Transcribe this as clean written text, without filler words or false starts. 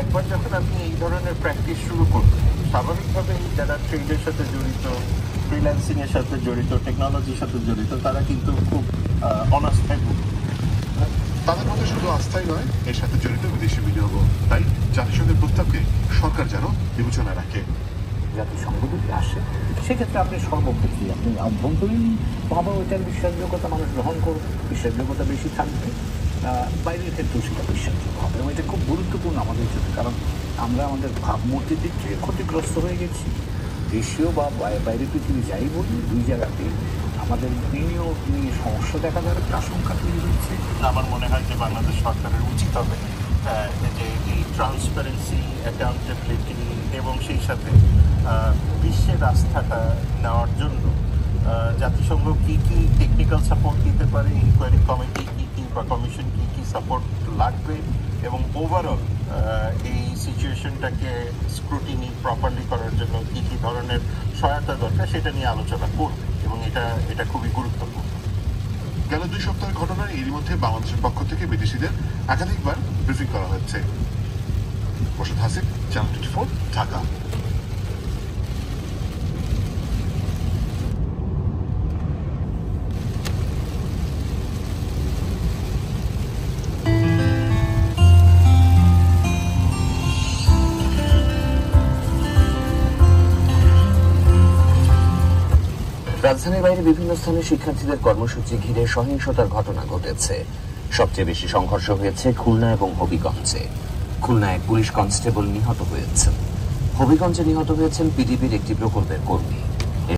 একবার যখন আপনি এই ধরনের প্র্যাকটিস শুরু করবেন, স্বাভাবিকভাবেই যারা ট্রেডের সাথে জড়িত, ফ্রিল্যান্সিং এর সাথে জড়িত, টেকনোলজির সাথে জড়িত, তারা কিন্তু খুব অনাস্থায় ভুগবে। তাদের মধ্যে শুধু আস্থাই নয়, এর সাথে জড়িত বিদেশি বিনিয়োগও। তাই জাতিসংঘের প্রস্তাবকে সরকার যেন বিবেচনায় রাখে। জাতিসংঘ যদি আসে সেক্ষেত্রে আপনি সর্বক্ষেত্রে আপনি অভ্যন্তরীণ ভাবে ওইটার বিশ্বাসযোগ্যতা মানুষ গ্রহণ করবে, বিশ্বাসযোগ্যতা বেশি থাকবে, বাইরের ক্ষেত্রেও সেটা বিশ্বাসযোগ্য হবে। এবং এটা খুব গুরুত্বপূর্ণ আমাদের জন্য, কারণ আমরা আমাদের ভাবমূর্তির দিক থেকে ক্ষতিগ্রস্ত হয়ে গেছি। দেশীয় বা বাইরে পৃথিবী যাই বলি, দুই জায়গাতে আমাদের বিনিয়োগ নিয়ে সমস্যা দেখা যাওয়ার একটা আশঙ্কা তৈরি হচ্ছে। আমার মনে হয় যে বাংলাদেশ সরকারের উচিত হবে যে এই ট্রান্সপারেন্সি, অ্যাকাউন্টেবিলিটি এবং সেই সাথে বিশ্বের আস্থাটা নেওয়ার জন্য জাতিসংঘ কী কী টেকনিক্যাল সাপোর্ট দিতে পারে, ইনকোয়ারি কমিটি কী কী বা কমিশন কী কী সাপোর্ট লাগবে, এবং ওভারঅল এই সিচুয়েশনটাকে স্ক্রুটিনি প্রপারলি করার জন্য কী কী ধরনের সহায়তা দরকার সেটা নিয়ে আলোচনা করবে। এবং এটা খুবই গুরুত্বপূর্ণ। গেল 2 সপ্তাহের ঘটনায় এরই মধ্যে বাংলাদেশের পক্ষ থেকে বিদেশিদের একাধিকবার ব্রিফিং করা হচ্ছে। মোর্শেদ হাসিব, চ্যানেল 24, ঢাকা। রাজধানীর বাইরে বিভিন্ন স্থানে শিক্ষার্থীদের কর্মসূচি ঘিরে সহিংসতার ঘটনা ঘটেছে। সবচেয়ে বেশি সংঘর্ষ হয়েছে খুলনা এবং হবিগঞ্জে। খুলনায় এক পুলিশ কনস্টেবল নিহত হয়েছেন। হবিগঞ্জে নিহত হয়েছেন পিডিবির একটি প্রকল্পের কর্মী।